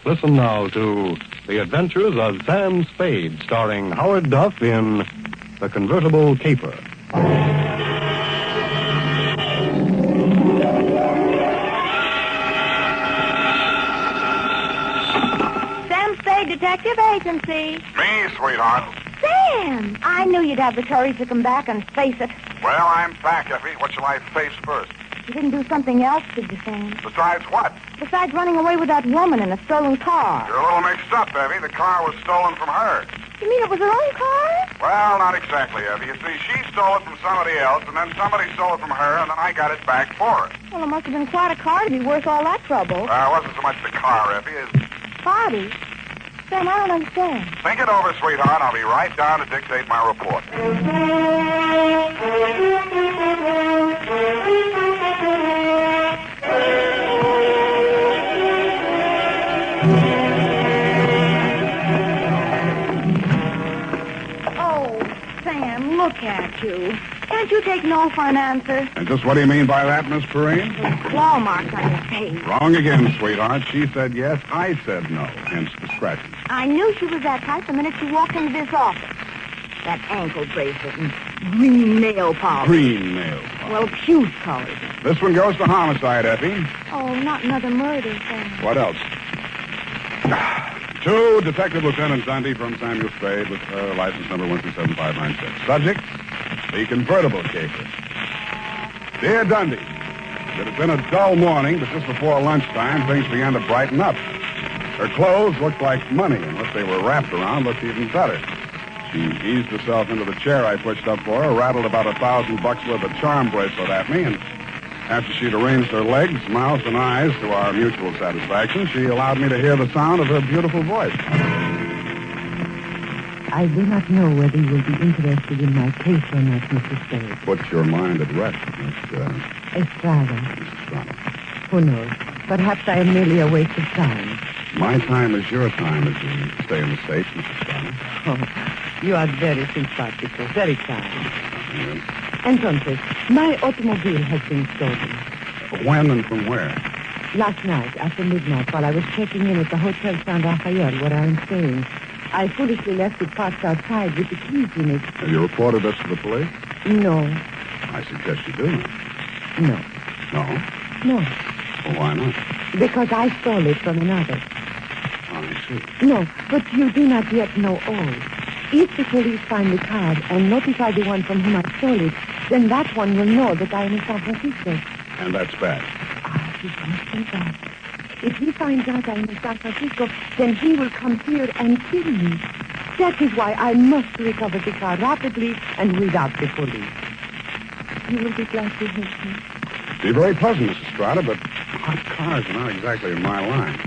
Listen now to The Adventures of Sam Spade, starring Howard Duff in The Convertible Caper. Sam Spade Detective Agency. Me, sweetheart. Sam! I knew you'd have the courage to come back and face it. Well, I'm back, Effie. What shall I face first? You didn't do something else, did you, Sam? Besides what? Besides running away with that woman in a stolen car. You're a little mixed up, Effie. The car was stolen from her. You mean it was her own car? Well, not exactly, Effie. You see, she stole it from somebody else, and then somebody stole it from her, and then I got it back for her. Well, it must have been quite a car to be worth all that trouble. It wasn't so much the car, Effie, as... Party? Sam, I don't understand. Think it over, sweetheart. I'll be right down to dictate my report. Sam, look at you. Can't you take no for an answer? And just what do you mean by that, Miss Perrine? Claw marks on your face. Wrong again, sweetheart. She said yes, I said no, hence the scratches. I knew she was that type the minute she walked into this office. That ankle bracelet and green nail polish. Green nail polish. Well, puce colors. This one goes to homicide, Effie. Oh, not another murder, Sam. What else? To Detective Lieutenant Dundee from Samuel Spade with license number 127596. Subject, the Convertible Caper. Dear Dundee, it had been a dull morning, but just before lunchtime, things began to brighten up. Her clothes looked like money, and what they were wrapped around looked even better. She eased herself into the chair I pushed up for her, rattled about $1,000 worth of charm bracelet at me, and after she'd arranged her legs, mouth, and eyes to our mutual satisfaction, she allowed me to hear the sound of her beautiful voice. I do not know whether you will be interested in my case or not, Mr. Spade. Put your mind at rest, Miss Estrada. Estrada. Who knows? Perhaps I am merely a waste of time. My time is your time as you stay in the States, Mrs. Estrada. Oh, you are very simpatico, very kind. Yes. Entonces, my automobile has been stolen. When and from where? Last night, after midnight, while I was checking in at the Hotel San Rafael, where I am staying, I foolishly left it parked outside with the keys in it. Have you reported this to the police? No. I suggest you do. No. No? No. Well, why not? Because I stole it from another. Oh, I see. No, but you do not yet know all. If the police find the card and notify the one from whom I stole it, then that one will know that I am in San Francisco. And that's bad. Ah, he must be bad. If he finds out I am in San Francisco, then he will come here and kill me. That is why I must recover the car rapidly and without the police. You will be glad to help me. Be very pleasant, Mrs. Estrada, but hot cars are not exactly in my line.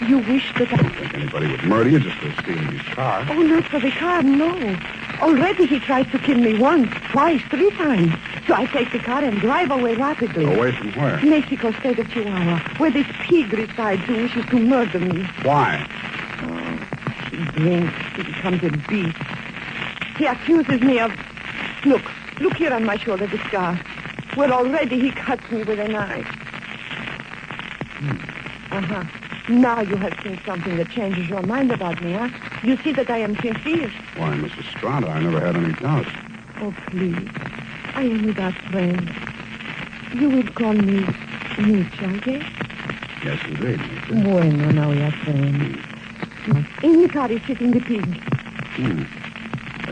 You wish that I don't think anybody would murder you just for stealing his car. Oh, not for the car, no. Already he tried to kill me once, twice, 3 times. So I take the car and drive away rapidly. Away from where? Mexico State of Chihuahua, where this pig resides who wishes to murder me. Why? Oh, he drinks. He becomes a beast. He accuses me of... Look here on my shoulder, the scar. Where already he cuts me with a knife. Uh-huh. Now you have seen something that changes your mind about me, huh? You see that I am sincere. Why, Mrs. Estrada, I never had any doubts. Oh, please. I am without friends. You would call me Mitch, I guess? Yes, indeed. Bueno, now we are friends. In the car is sitting the pig.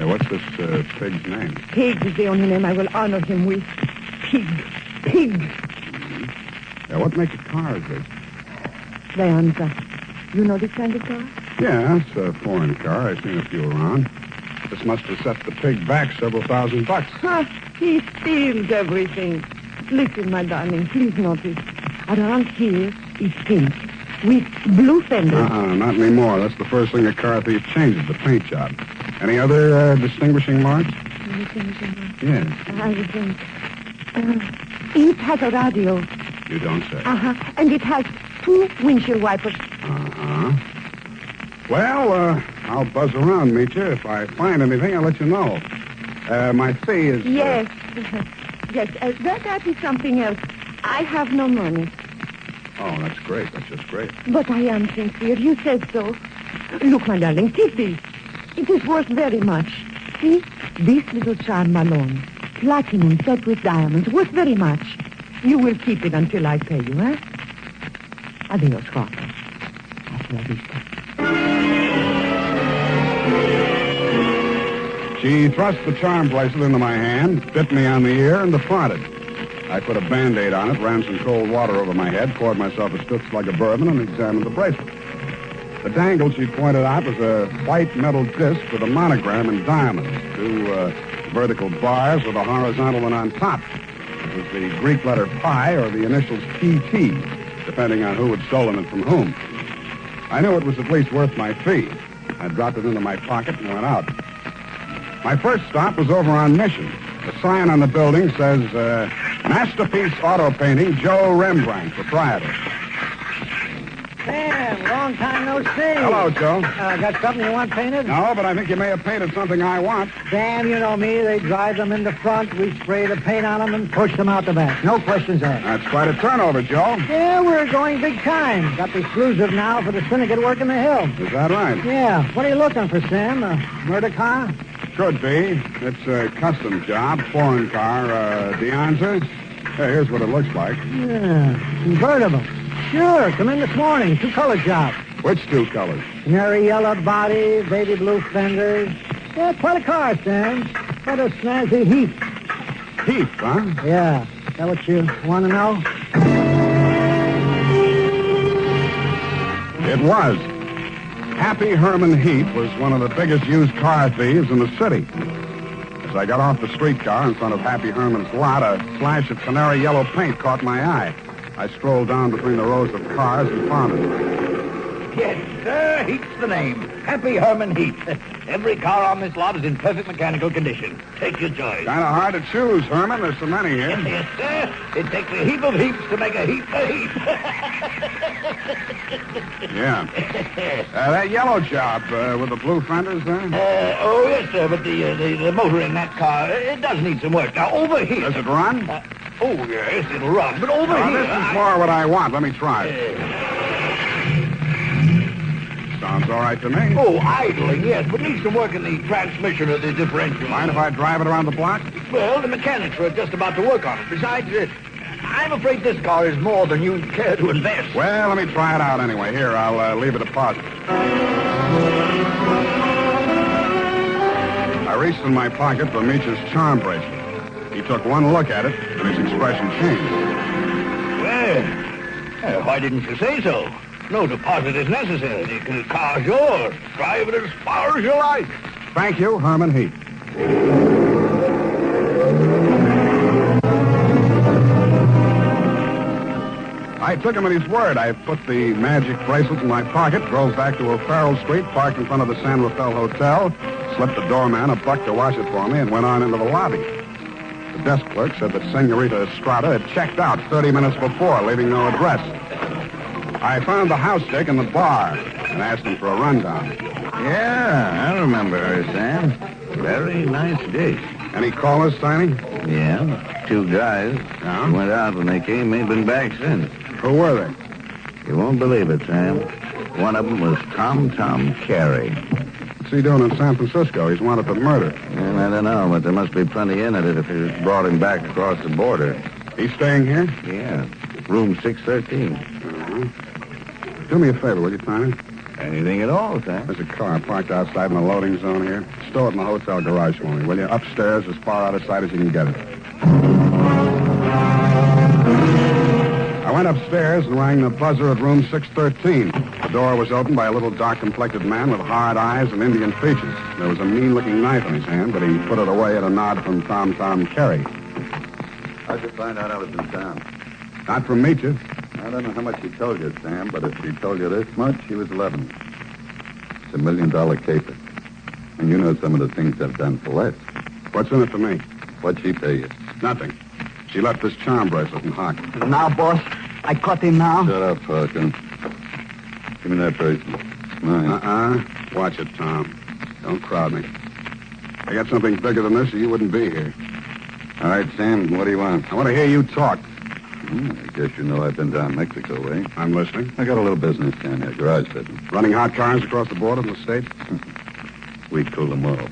What's this pig's name? Pig is the only name I will honor him with. Pig. Pig. What make of car is this? Leonza. You know this kind of car? Yeah, it's a foreign car. I've seen a few around. This must have set the pig back several $1,000. Huh, he steals everything. Listen, my darling, please notice. Around here is pink with blue fenders. Not anymore. That's the first thing a car thief changes, the paint job. Any other distinguishing marks? Distinguishing marks? Yes. I think. It has a radio. You don't say. And it has 2 windshield wipers. Well, I'll buzz around, meet you. If I find anything, I'll let you know. My fee is... Yes. Yes, that is something else. I have no money. Oh, that's great. That's just great. But I am sincere. You said so. Look, my darling, keep this. It is worth very much. See? This little charm malone. Platinum set with diamonds. Worth very much. You will keep it until I pay you, eh? Adios, Father. Hasta la vista. She thrust the charm bracelet into my hand, bit me on the ear, and departed. I put a Band-Aid on it, ran some cold water over my head, poured myself a stiff slug of bourbon, and examined the bracelet. The dangle she pointed out was a white metal disc with a monogram in diamonds, two vertical bars with a horizontal one on top. It was the Greek letter pi or the initials PT, depending on who had stolen it from whom. I knew it was at least worth my fee. I dropped it into my pocket and went out. My first stop was over on Mission. The sign on the building says, Masterpiece Auto Painting, Joe Rembrandt, proprietor. Sam, long time no see. Hello, Joe. Got something you want painted? No, but I think you may have painted something I want. Sam, you know me. They drive them in the front. We spray the paint on them and push them out the back. No questions asked. That's quite a turnover, Joe. Yeah, we're going big time. Got the exclusive now for the syndicate work in the hill. Is that right? Yeah. What are you looking for, Sam? A murder car? Could be. It's a custom job, foreign car, Deonza. Hey, here's what it looks like. Yeah, convertible. Sure, come in this morning. Two-color job. Which two colors? Canary yellow body, baby blue fenders. Yeah, quite a car, Sam. Quite a snazzy heap. Heath, huh? Yeah. Is that what you want to know? It was. Happy Herman Heath was one of the biggest used car thieves in the city. As I got off the streetcar in front of Happy Herman's lot, a flash of canary yellow paint caught my eye. I strolled down between the rows of cars and found it. Yes, sir, Heath's the name. Happy Herman Heath. Every car on this lot is in perfect mechanical condition. Take your choice. Kind of hard to choose, Herman. There's so many here. Yes, sir. It takes a heap of heaps to make a heap of heaps. Yeah. That yellow job with the blue fenders there? Oh, yes, sir, but the motor in that car, it does need some work. Now, over here... Does it run? Oh, yes, it'll run, but over here... This is more what I want. Let me try it. Sounds all right to me. Oh, idling, yes, but needs some work in the transmission of the differential. Mind if I drive it around the block? Well, the mechanics are just about to work on it. Besides, I'm afraid this car is more than you'd care to invest. Well, let me try it out anyway. Here, I'll leave a deposit. I reached in my pocket for Meech's charm bracelet. He took one look at it, and his expression changed. Well, why didn't you say so? No deposit is necessary. The car's yours. Drive it as far as you like. Thank you, Herman Heath. I took him at his word. I put the magic bracelet in my pocket, drove back to O'Farrell Street, parked in front of the San Rafael Hotel, slipped the doorman a buck to wash it for me, and went on into the lobby. The desk clerk said that Senorita Estrada had checked out 30 minutes before, leaving no address. I found the house dick in the bar and asked him for a rundown. Yeah, I remember her, Sam. Very nice dish. Any callers, Tiny? Yeah, two guys. Yeah? Went out when they came. Ain't been back since. Who were they? You won't believe it, Sam. One of them was Tom Carey. What's he doing in San Francisco? He's wanted for murder. And I don't know, but there must be plenty in it if it brought him back across the border. He's staying here? Yeah, room 613. Do me a favor, will you, Tiny? Anything at all, Sam. There's a car parked outside in the loading zone here. Stow it in the hotel garage for me, will you? Upstairs, as far out of sight as you can get it. I went upstairs and rang the buzzer at room 613. The door was opened by a little dark-complected man with hard eyes and Indian features. There was a mean-looking knife in his hand, but he put it away at a nod from Tom Carey. How'd you find out I was in town? Not from Meecha. I don't know how much he told you, Sam, but if he told you this much, he was 11. It's $1 million caper. And you know some of the things I've done for less. What's in it for me? What'd she pay you? Nothing. She left this charm bracelet in Hock. Now, boss, I caught him now. Shut up, Falcon. Give me that bracelet. Mine. Watch it, Tom. Don't crowd me. I got something bigger than this or you wouldn't be here. All right, Sam, what do you want? I want to hear you talk. I guess you know I've been down Mexico way. I'm listening. I got a little business down there, garage business. Running hot cars across the border from the States? We cool them all.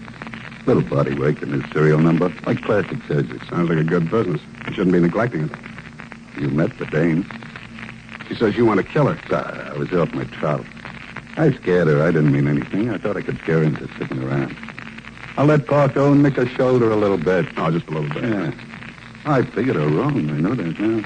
Little body work and his serial number, like plastic surgery. Sounds like a good business. You shouldn't be neglecting it. You met the dame. She says you want to kill her. I was off my trout. I scared her. I didn't mean anything. I thought I could scare her into sticking around. I let Parko nick her shoulder a little bit. Oh, just a little bit. Yeah. I figured her wrong. I know that now.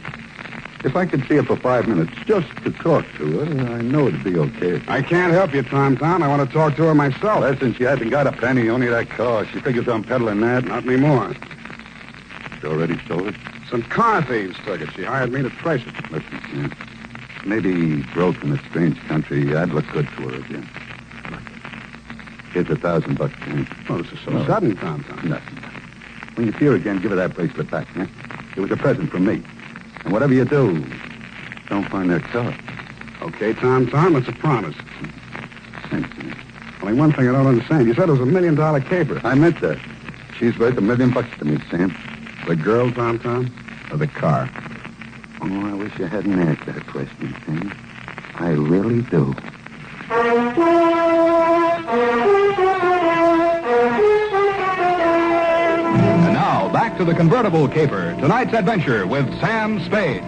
If I could see her for 5 minutes just to talk to her, I know it'd be okay. I can't help you, Tom. I want to talk to her myself. Listen, she hasn't got a penny, only that car. She figures I'm peddling that. Not anymore. She already stole it? Some car thieves took it. She hired me to trace it. Listen, Sam. Maybe broke in a strange country. I'd look good to her again. Here's $1,000, Sam. Oh, this is so sudden, Tom. Nothing. When you see her again, give her that bracelet back, huh? It was a present from me. And whatever you do, don't find that car. Okay, Tom, it's a promise. Thanks, man. Only one thing I don't understand. You said it was $1 million caper. I meant that. She's worth $1 million to me, Sam. The girl, Tom, or the car? Oh, I wish you hadn't asked that question, Sam. I really do. And now, back to the Convertible Caper. Tonight's adventure with Sam Spade.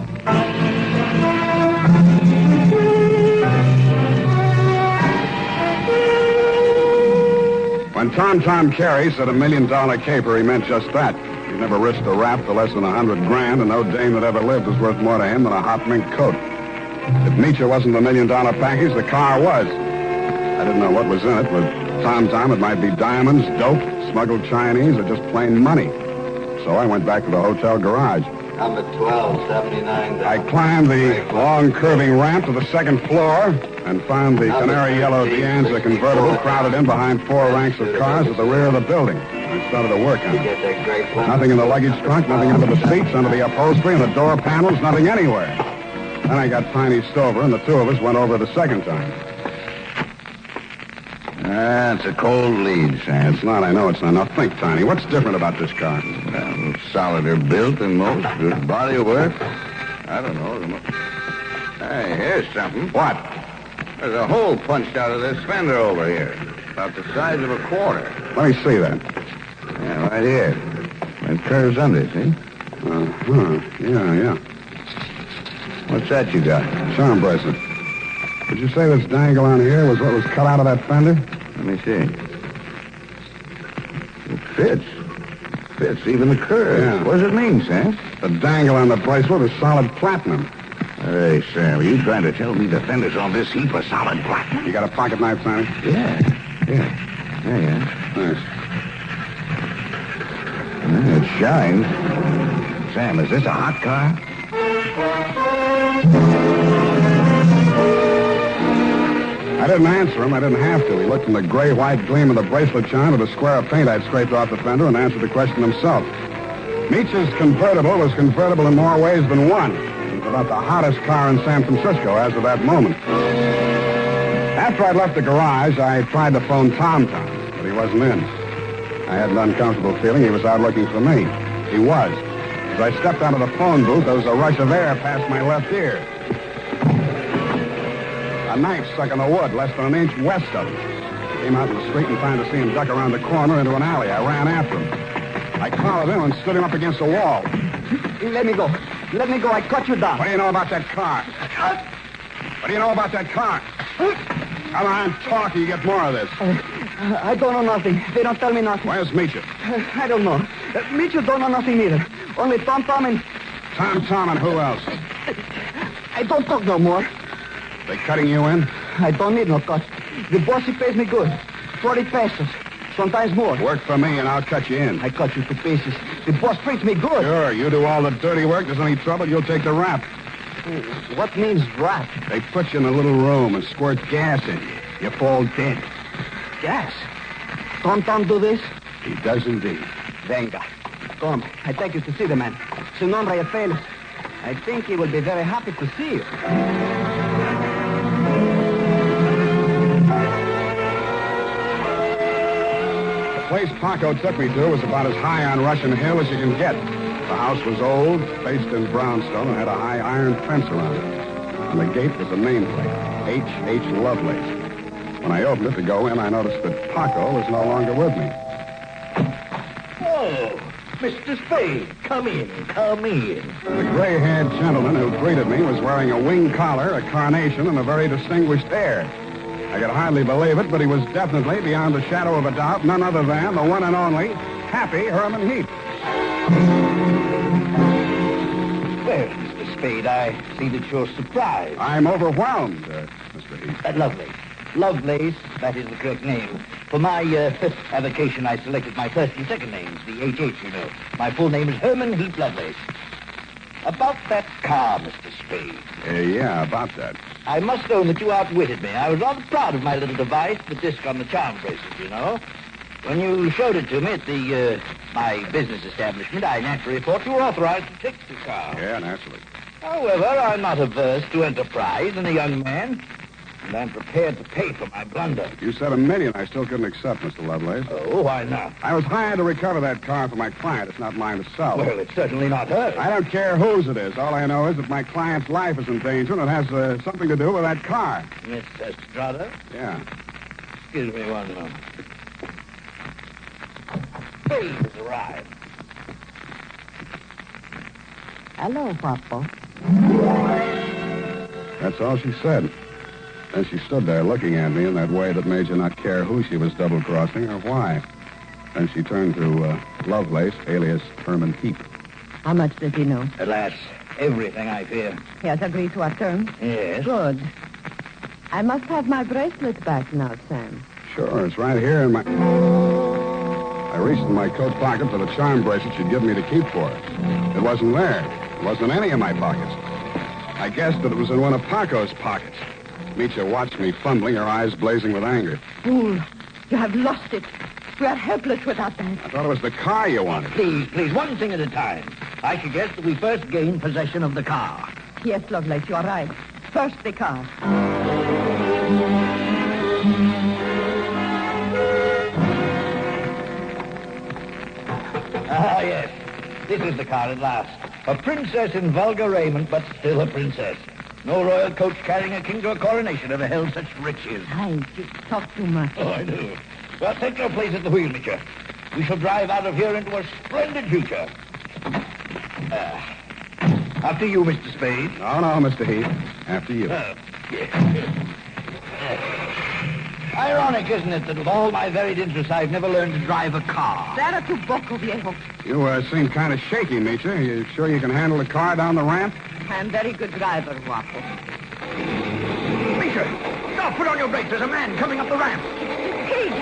When Tom Carey said $1 million caper, he meant just that. He never risked a rap for less than $100 grand, and no dame that ever lived was worth more to him than a hot mink coat. If Nietzsche wasn't the $1 million package, the car was. I didn't know what was in it, but Tom, it might be diamonds, dope, smuggled Chinese, or just plain money. So I went back to the hotel garage. Number 1279. I climbed the long curving ramp to the second floor and found the canary yellow Dianza convertible crowded in behind 4 ranks of cars at the rear of the building. I started to work on it. Nothing in the luggage trunk, nothing under the seats, under the upholstery, and the door panels, nothing anywhere. Then I got Tiny Stover, and the two of us went over the second time. It's a cold lead, Sam. It's not, I know it's not. Now think, Tiny, what's different about this car? Well, solider built than most. Good body work. I don't know. Hey, here's something. What? There's a hole punched out of this fender over here. About the size of a quarter. Let me see that. Yeah, right here. It curves under, see? Yeah. What's that you got? Charm bracelet. Did you say this dangle on here was what was cut out of that fender? Let me see. It fits. Fits even the curve. Yeah. What does it mean, Sam? The dangle on the bracelet is solid platinum. Hey, Sam, are you trying to tell me the fenders on this heap are solid platinum? You got a pocket knife, Tiny? Yeah. Thanks. It shines. Sam, is this a hot car? I didn't answer him. I didn't have to. He looked from the gray-white gleam of the bracelet shine to the square of paint I'd scraped off the fender and answered the question himself. Nietzsche's convertible was convertible in more ways than one. It was about the hottest car in San Francisco as of that moment. After I'd left the garage, I tried to phone Tom, but he wasn't in. I had an uncomfortable feeling he was out looking for me. He was. As I stepped out of the phone booth, there was a rush of air past my left ear. A knife stuck in the wood less than an inch west of him. I came out in the street in time to see him duck around the corner into an alley. I ran after him. I collared him and stood him up against a wall. Let me go. I cut you down. What do you know about that car? What do you know about that car? Come on, talk, you get more of this. I don't know nothing. They don't tell me nothing. Where's Meacher? I don't know. Mitchell don't know nothing either. Only Tom and... Tom and who else? I don't talk no more. They cutting you in? I don't need no cut. The boss, he pays me good. 40 pesos. Sometimes more. Work for me and I'll cut you in. I cut you to pieces. The boss treats me good. Sure, you do all the dirty work. There's any trouble, you'll take the rap. What means rap? They put you in a little room and squirt gas in you. You fall dead. Gas? Tom do this? He does indeed. Venga. Come, I take you to see the man. Su nombre es Félix. I think he will be very happy to see you. The place Paco took me to was about as high on Russian Hill as you can get. The house was old, faced in brownstone, and had a high iron fence around it. On the gate was a nameplate, H.H. Lovelace. When I opened it to go in, I noticed that Paco was no longer with me. Oh, Mr. Spade, come in, come in. The gray-haired gentleman who greeted me was wearing a wing collar, a carnation, and a very distinguished air. I could hardly believe it, but he was definitely, beyond a shadow of a doubt, none other than the one and only Happy Herman Heap. Well, Mr. Spade, I see that you're surprised. I'm overwhelmed, Mr. Heap. Lovelace, that is the correct name. For my avocation, I selected my first and second names, the H.H., you know. My full name is Herman Heap Lovelace. About that car, Mr. Spade. Yeah, about that. I must own that you outwitted me. I was rather proud of my little device, the disc on the charm bracelet, you know. When you showed it to me at my business establishment, I naturally thought you were authorized to take the car. Yeah, naturally. However, I'm not averse to enterprise in a young man, and I'm prepared to pay for my blunder. You said $1 million I still couldn't accept, Mr. Lovelace. Oh, why not? I was hired to recover that car for my client. It's not mine to sell. Well, it's certainly not hers. I don't care whose it is. All I know is that my client's life is in danger, and it has something to do with that car. Miss Estrada? Yeah. Excuse me one moment. Spade has arrived. Hello, Papa. That's all she said. Then she stood there looking at me in that way that made you not care who she was double-crossing or why. Then she turned to Lovelace, alias Herman Heap. How much does he know? Alas, everything, I fear. He has agreed to our terms? Yes. Good. I must have my bracelet back now, Sam. Sure, it's right here in my... I reached in my coat pocket for the charm bracelet she'd given me to keep for her. It wasn't there. It wasn't in any of my pockets. I guessed that it was in one of Paco's pockets. Mitya watched me fumbling, her eyes blazing with anger. Fool, you have lost it. We are helpless without that. I thought it was the car you wanted. Please, one thing at a time. I suggest that we first gain possession of the car. Yes, Lovelace, you are right. First, the car. Ah, yes. This is the car at last. A princess in vulgar raiment, but still a princess. No royal coach carrying a king to a coronation ever held such riches. Hi, you talk too much. Oh, I do. Well, take your place at the wheel, Mitya. We shall drive out of here into a splendid future. After you, Mr. Spade. No, Mr. Heap. After you. Ironic, isn't it, that with all my varied interests, I've never learned to drive a car. Será tu poco, viejo. You seem kind of shaky, Mitya. You sure you can handle the car down the ramp? I'm a very good driver, Guapo. Mitya, stop! Put on your brakes. There's a man coming up the ramp. Pig!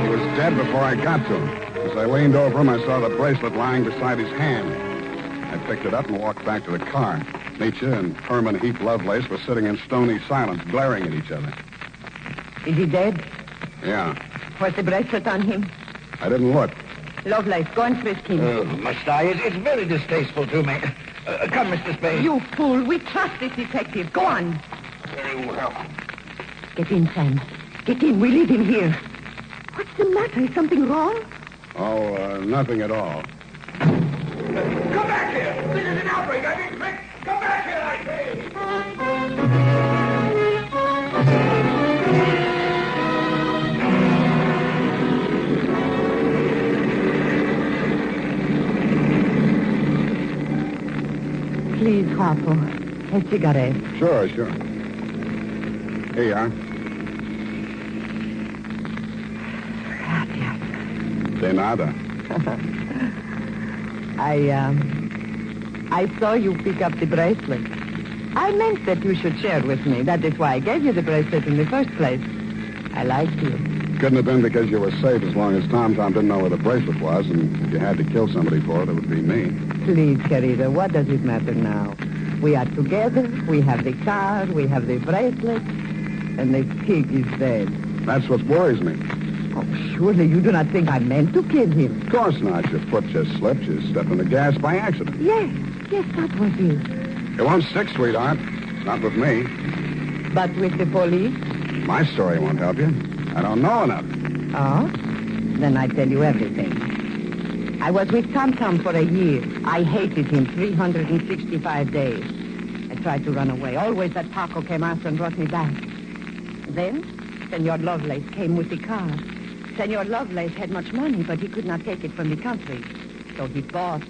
He was dead before I got to him. As I leaned over him, I saw the bracelet lying beside his hand. I picked it up and walked back to the car. Mitya and Herman Heap Lovelace were sitting in stony silence, glaring at each other. Is he dead? Yeah. Was the bracelet on him? I didn't look. Lovelace, go and frisk him. Oh, must I? It's very distasteful to me. Come, Mr. Spade. You fool. We trust this detective. Go on. Very well. Get in, Sam. Get in. We leave him here. What's the matter? Is something wrong? Oh, nothing at all. Come back here! This is an outbreak! I mean, quick! Come back here, I say! Please, Guapo. A cigarette. Sure. Here you are. Gracias. De nada. I saw you pick up the bracelet. I meant that you should share with me. That is why I gave you the bracelet in the first place. I liked you. Couldn't have been because you were safe as long as Tom didn't know where the bracelet was, and if you had to kill somebody for it, it would be me. Please, querida, what does it matter now? We are together, we have the car, we have the bracelet, and the pig is dead. That's what worries me. Oh, surely you do not think I meant to kill him. Of course not. Your foot just slipped. You stepped on the gas by accident. Yes, that was it. It won't stick, sweetheart. Not with me. But with the police? My story won't help you. I don't know enough. Oh? Then I tell you everything. I was with Tom for a year. I hated him 365 days. I tried to run away. Always that Paco came after and brought me back. Then, Senor Lovelace came with the car. Senor Lovelace had much money, but he could not take it from the country. So he bought,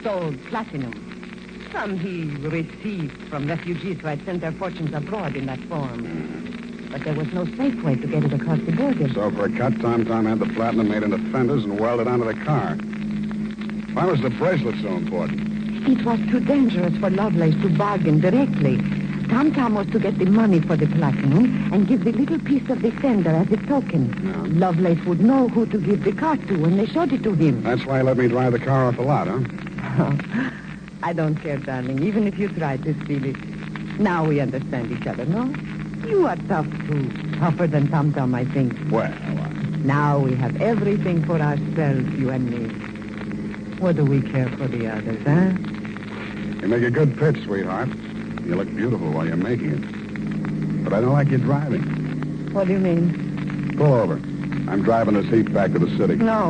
sold platinum. Some he received from refugees who had sent their fortunes abroad in that form. But there was no safe way to get it across the border. So for a cut, Tom had the platinum made into fenders and welded onto the car. Why was the bracelet so important? It was too dangerous for Lovelace to bargain directly. Tom was to get the money for the platinum and give the little piece of the fender as a token. Yeah. Lovelace would know who to give the car to when they showed it to him. That's why he let me drive the car off the lot, huh? I don't care, darling, even if you try to steal it. Now we understand each other, no? You are tough, too. Tougher than Tom, I think. Well, Now we have everything for ourselves, you and me. What do we care for the others, huh? you make a good pitch, sweetheart. You look beautiful while you're making it. But I don't like you driving. What do you mean? Pull over. I'm driving this heap back to the city. No.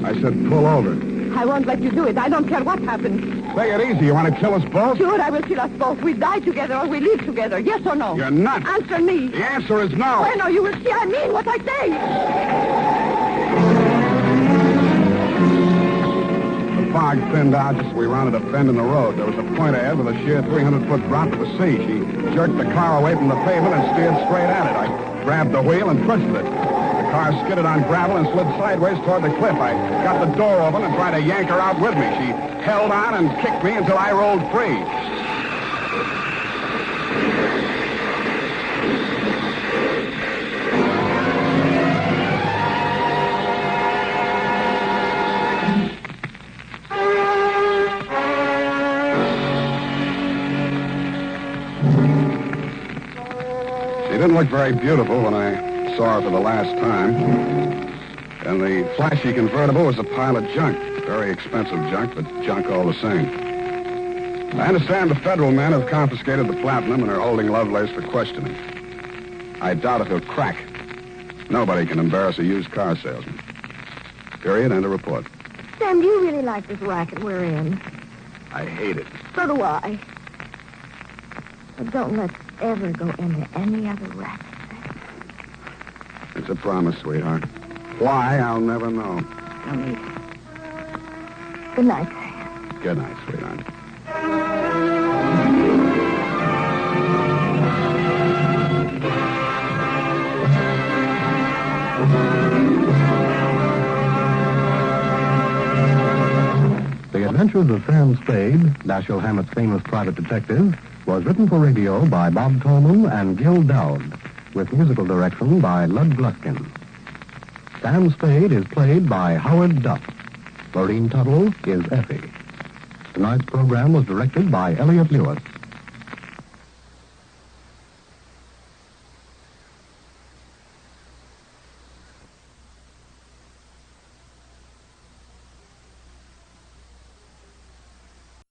I said pull over. I won't let you do it. I don't care what happens. Take it easy. You want to kill us both? Sure, I will kill us both. We die together or we live together. Yes or no? You're nuts. Answer me. The answer is no. Bueno, you will see I mean what I say. The fog thinned out just as we rounded a bend in the road. There was a point ahead with a sheer 300-foot drop to the sea. She jerked the car away from the pavement and steered straight at it. I grabbed the wheel and pushed it. The car skidded on gravel and slid sideways toward the cliff. I got the door open and tried to yank her out with me. She held on and kicked me until I rolled free. She didn't look very beautiful when I saw her for the last time. And the flashy convertible was a pile of junk. Very expensive junk, but junk all the same. I understand the federal men have confiscated the platinum and are holding Lovelace for questioning. I doubt if he'll crack. Nobody can embarrass a used car salesman. Period. End of report. Sam, do you really like this racket we're in? I hate it. So do I. But don't let's ever go into any other racket. It's a promise, sweetheart. Why, I'll never know. No need. Good night, Sam. Good night, sweetheart. The Adventures of Sam Spade, Dashiell Hammett's famous private detective, was written for radio by Bob Tallman and Gil Dowd, with musical direction by Lud Gluskin. Sam Spade is played by Howard Duff. Maureen Tuttle is Effie. Tonight's program was directed by Elliot Lewis.